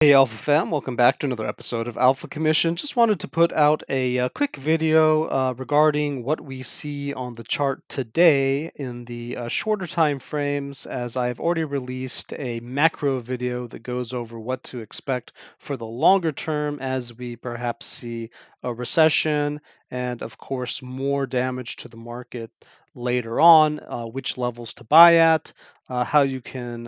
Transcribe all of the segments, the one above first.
Hey Alpha fam, welcome back to another episode of Alpha Commission. Just wanted to put out a, quick video regarding what we see on the chart today in the shorter time frames, as I've already released a macro video that goes over what to expect for the longer term as we perhaps see a recession and of course more damage to the market later on, which levels to buy at, how you can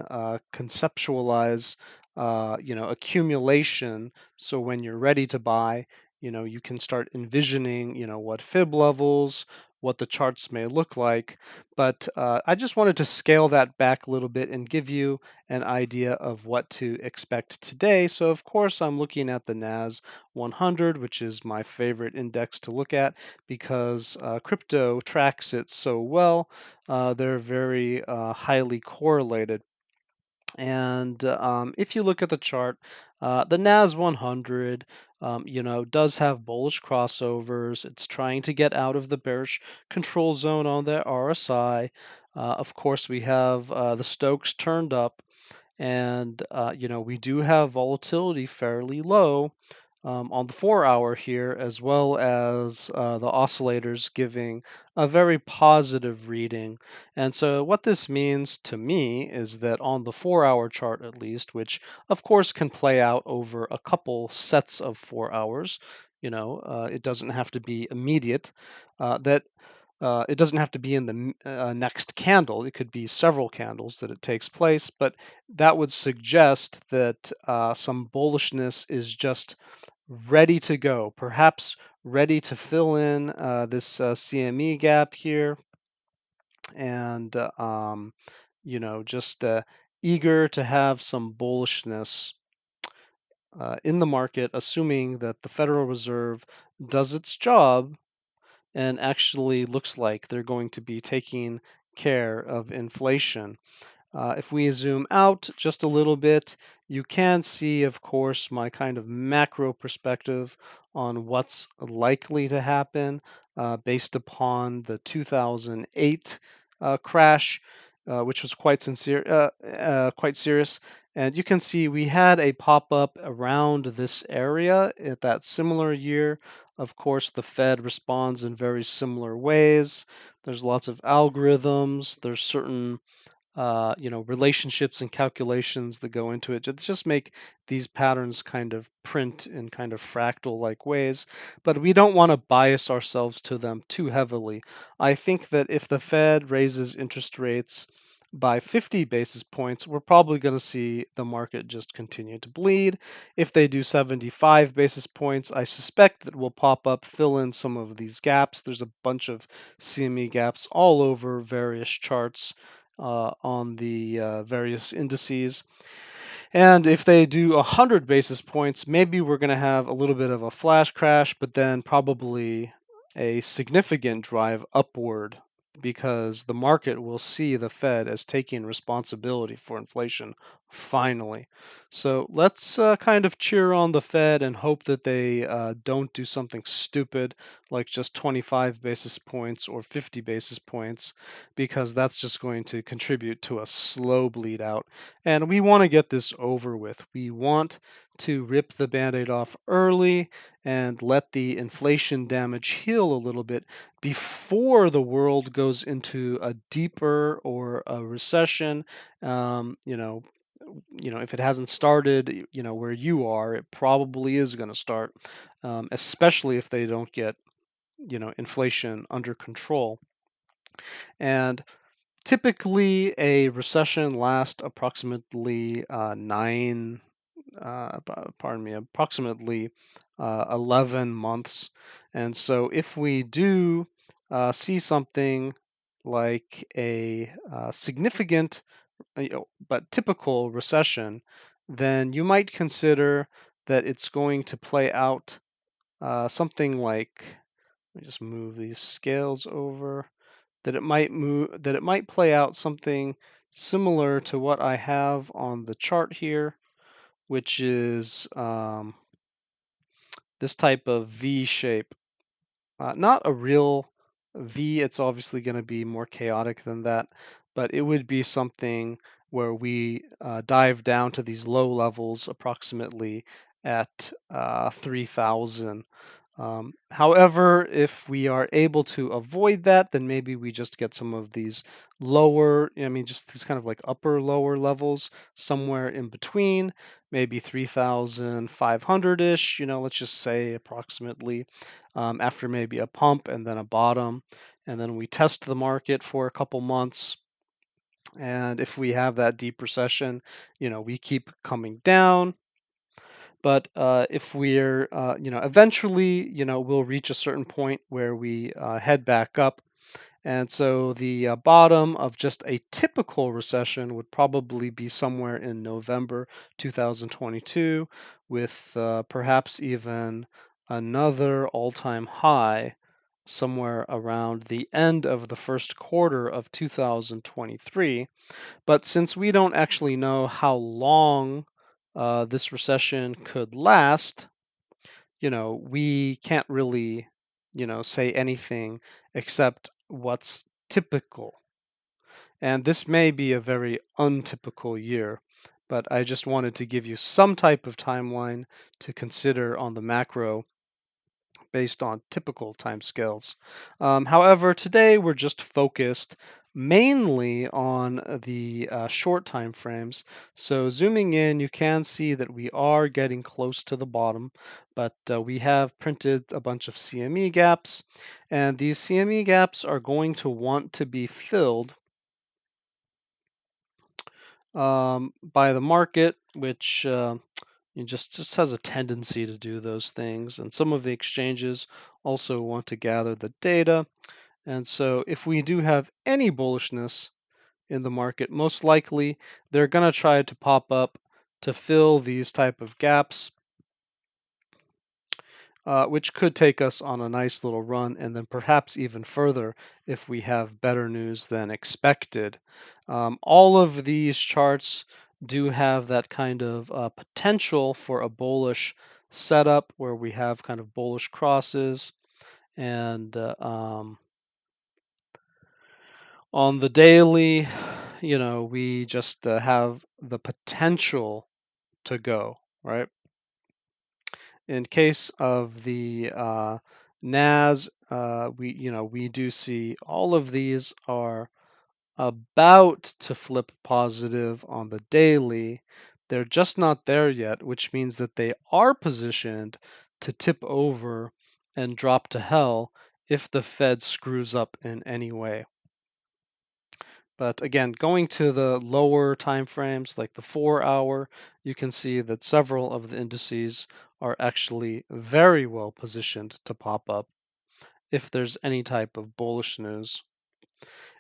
conceptualize accumulation. So when you're ready to buy, you can start envisioning, what fib levels, what the charts may look like. But I just wanted to scale that back a little bit and give you an idea of what to expect today. So of course, I'm looking at the NAS 100, which is my favorite index to look at because crypto tracks it so well. They're very highly correlated. And if you look at the chart, the NAS 100, does have bullish crossovers. It's trying to get out of the bearish control zone on the RSI. Of course, we have the Stokes turned up, and we do have volatility fairly low on the 4 hour here, as well as the oscillators giving a very positive reading. And so what this means to me is that on the 4 hour chart, at least, which of course can play out over a couple sets of 4 hours, it doesn't have to be immediate, that it doesn't have to be in the next candle. It could be several candles that it takes place, but that would suggest that some bullishness is just ready to go, perhaps ready to fill in this CME gap here, and just eager to have some bullishness in the market, assuming that the Federal Reserve does its job and actually looks like they're going to be taking care of inflation. If we zoom out just a little bit, you can see, of course, my kind of macro perspective on what's likely to happen based upon the 2008 crash, which was quite serious. And you can see we had a pop up around this area at that similar year. Of course, the Fed responds in very similar ways. There's lots of algorithms. There's certain relationships and calculations that go into it to just make these patterns kind of print in kind of fractal like ways. But we don't want to bias ourselves to them too heavily. I think that if the Fed raises interest rates by 50 basis points, we're probably going to see the market just continue to bleed. If they do 75 basis points, I suspect that we'll pop up, fill in some of these gaps. There's a bunch of CME gaps all over various charts on the various indices. And if they do 100 basis points, maybe we're going to have a little bit of a flash crash, but then probably a significant drive upward because the market will see the Fed as taking responsibility for inflation finally. So let's kind of cheer on the Fed and hope that they don't do something stupid like just 25 basis points or 50 basis points, because that's just going to contribute to a slow bleed out. And we want to get this over with. We want to rip the band-aid off early and let the inflation damage heal a little bit before the world goes into a deeper or a recession. If it hasn't started, where you are, it probably is going to start, especially if they don't get, inflation under control. And typically, a recession lasts approximately approximately 11 months. And so, if we do see something like a significant but typical recession, then you might consider that it's going to play out something like, let me just move these scales over, that it might play out something similar to what I have on the chart here, which is this type of V shape. Not a real V, it's obviously going to be more chaotic than that, but it would be something where we dive down to these low levels approximately at 3,000. However, if we are able to avoid that, then maybe we just get some of these lower, I mean, just these kind of like upper lower levels somewhere in between, maybe 3,500-ish, let's just say approximately, after maybe a pump and then a bottom. And then we test the market for a couple months. And if we have that deep recession, we keep coming down. But if we're, eventually, we'll reach a certain point where we head back up. And so the bottom of just a typical recession would probably be somewhere in November 2022, with perhaps even another all-time high somewhere around the end of the first quarter of 2023. But since we don't actually know how long this recession could last, we can't really, say anything except what's typical. And this may be a very untypical year, but I just wanted to give you some type of timeline to consider on the macro based on typical timescales. However, today we're just focused mainly on the short time frames. So zooming in, you can see that we are getting close to the bottom, but we have printed a bunch of CME gaps, and these CME gaps are going to want to be filled by the market, which it just has a tendency to do those things. And some of the exchanges also want to gather the data. And so if we do have any bullishness in the market, most likely they're going to try to pop up to fill these type of gaps, which could take us on a nice little run, and then perhaps even further if we have better news than expected. All of these charts do have that kind of potential for a bullish setup where we have kind of bullish crosses. And on the daily, we just have the potential to go, right? In case of the NAS, we do see all of these are about to flip positive on the daily. They're just not there yet, which means that they are positioned to tip over and drop to hell if the Fed screws up in any way. But again, going to the lower time frames, like the 4-hour, you can see that several of the indices are actually very well positioned to pop up if there's any type of bullish news.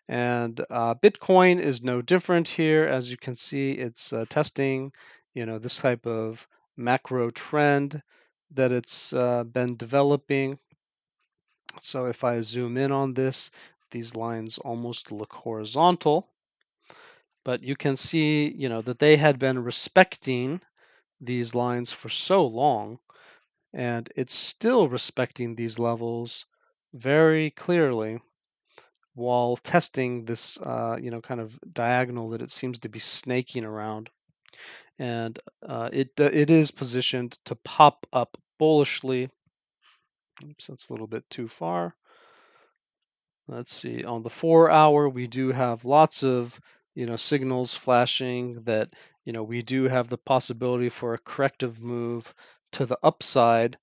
And Bitcoin is no different here. As you can see, it's testing, this type of macro trend that it's been developing. So if I zoom in on this, these lines almost look horizontal. But you can see, that they had been respecting these lines for so long, and it's still respecting these levels very clearly while testing this, kind of diagonal that it seems to be snaking around. And it is positioned to pop up bullishly. Oops, that's a little bit too far. Let's see, on the 4-hour, we do have lots of, signals flashing that, we do have the possibility for a corrective move to the upside.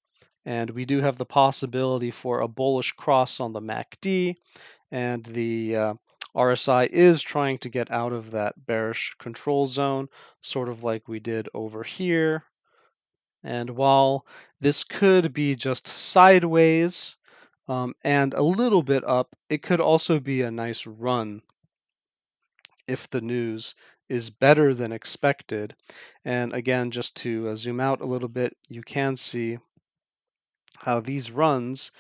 And we do have the possibility for a bullish cross on the MACD. And the RSI is trying to get out of that bearish control zone, sort of like we did over here. And while this could be just sideways, and a little bit up, it could also be a nice run if the news is better than expected. And again, just to zoom out a little bit, you can see how these runs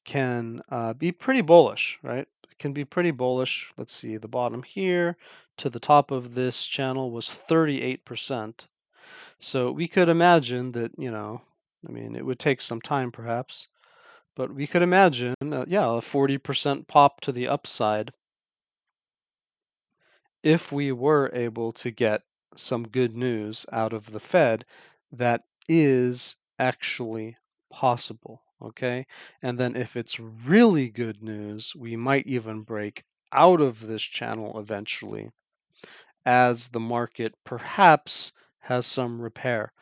can be pretty bullish, right? It can be pretty bullish. Let's see, the bottom here to the top of this channel was 38%. So we could imagine that, it would take some time perhaps, but we could imagine, a 40% pop to the upside. if we were able to get some good news out of the Fed, that is actually possible, okay? And then if it's really good news, we might even break out of this channel eventually as the market perhaps has some repair.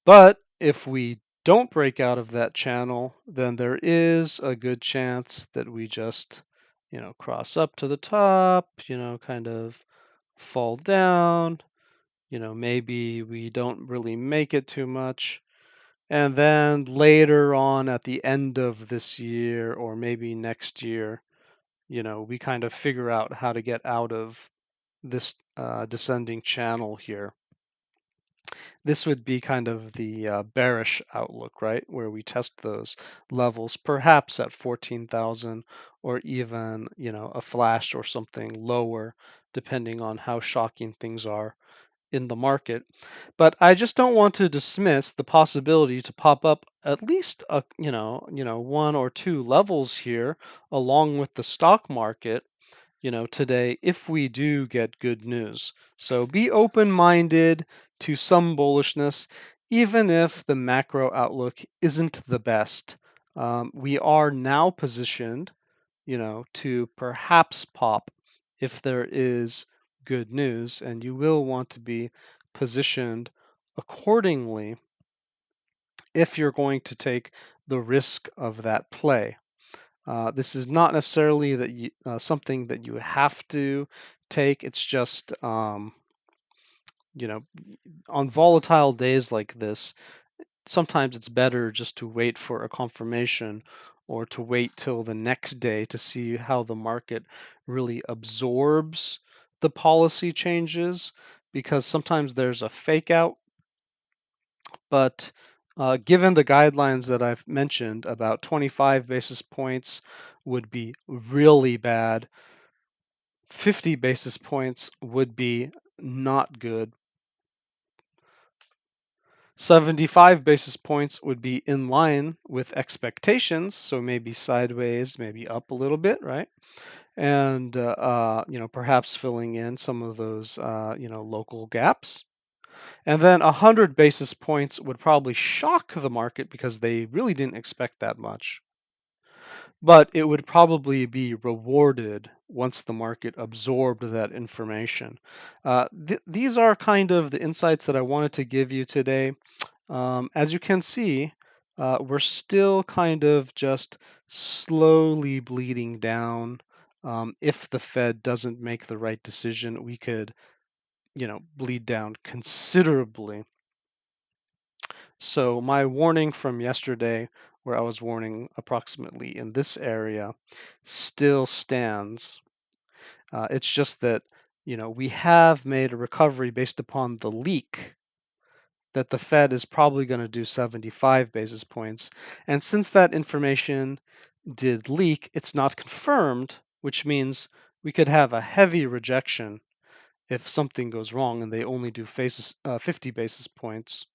But if we don't break out of that channel, then there is a good chance that we just, cross up to the top, kind of fall down, maybe we don't really make it too much. And then later on at the end of this year or maybe next year, we kind of figure out how to get out of this descending channel here. This would be kind of the bearish outlook, right? Where we test those levels, perhaps at 14,000 or even, a flash or something lower, depending on how shocking things are in the market. But I just don't want to dismiss the possibility to pop up at least one or two levels here along with the stock market today if we do get good news. So be open-minded to some bullishness, even if the macro outlook isn't the best. We are now positioned, to perhaps pop if there is good news, and you will want to be positioned accordingly if you're going to take the risk of that play. This is not necessarily something that you have to take. It's just, on volatile days like this, sometimes it's better just to wait for a confirmation or to wait till the next day to see how the market really absorbs the policy changes, because sometimes there's a fake out. But given the guidelines that I've mentioned, about 25 basis points would be really bad. 50 basis points would be not good. 75 basis points would be in line with expectations, so maybe sideways, maybe up a little bit, right? And perhaps filling in some of those local gaps. And then 100 basis points would probably shock the market because they really didn't expect that much. But it would probably be rewarded once the market absorbed that information. These are kind of the insights that I wanted to give you today. As you can see, we're still kind of just slowly bleeding down. If the Fed doesn't make the right decision, we could, bleed down considerably. So my warning from yesterday, where I was warning approximately in this area, still stands. It's just that, we have made a recovery based upon the leak that the Fed is probably going to do 75 basis points. And since that information did leak, it's not confirmed, which means we could have a heavy rejection if something goes wrong and they only do 50 basis points.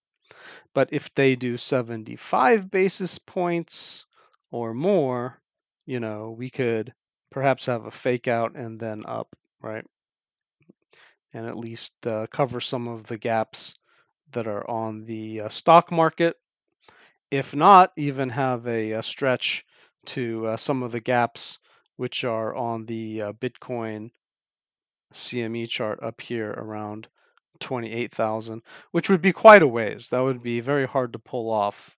But if they do 75 basis points or more, we could perhaps have a fake out and then up, right? And at least cover some of the gaps that are on the stock market. If not, even have a stretch to some of the gaps which are on the Bitcoin CME chart up here around 28,000, which would be quite a ways. That would be very hard to pull off.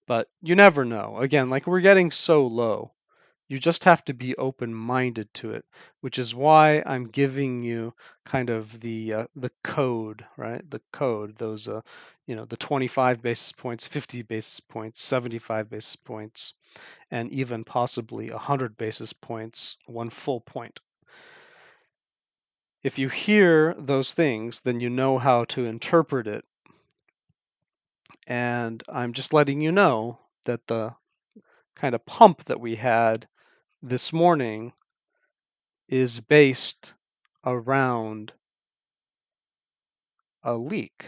But you never know. Again, like we're getting so low, you just have to be open-minded to it, which is why I'm giving you kind of the code, right? The code, those the 25 basis points, 50 basis points, 75 basis points, and even possibly 100 basis points, one full point. If you hear those things, then you know how to interpret it. And I'm just letting you know that the kind of pump that we had this morning is based around a leak,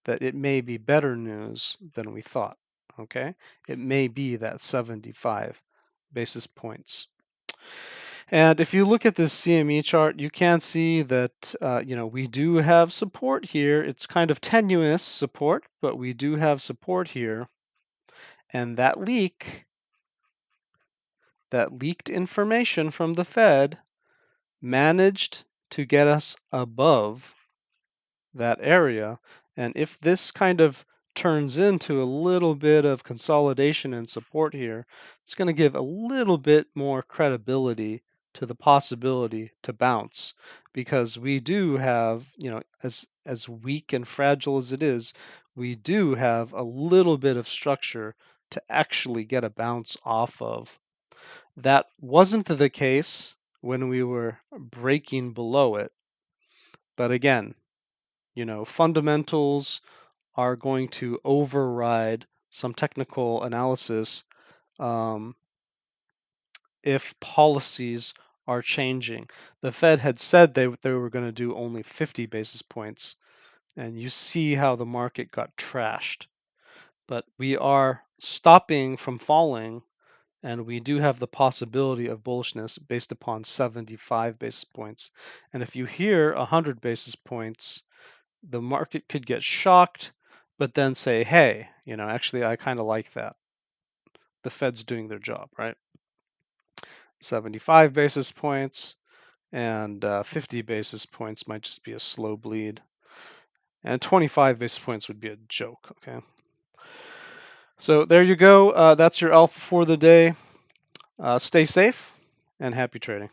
that it may be better news than we thought. Okay, it may be that 75 basis points. And if you look at this CME chart, you can see that we do have support here. It's kind of tenuous support, but we do have support here. And that leaked information from the Fed managed to get us above that area. And if this kind of turns into a little bit of consolidation and support here, it's going to give a little bit more credibility to the possibility to bounce, because we do have, as weak and fragile as it is, we do have a little bit of structure to actually get a bounce off of. That wasn't the case when we were breaking below it. But again, fundamentals are going to override some technical analysis if policies are changing. The Fed had said they were going to do only 50 basis points, and you see how the market got trashed. But we are stopping from falling, and we do have the possibility of bullishness based upon 75 basis points. And if you hear 100 basis points, the market could get shocked, but then say, hey, actually, I kind of like that. The Fed's doing their job, right? 75 basis points and 50 basis points might just be a slow bleed. And 25 basis points would be a joke, okay? So there you go. That's your alpha for the day. Stay safe and happy trading.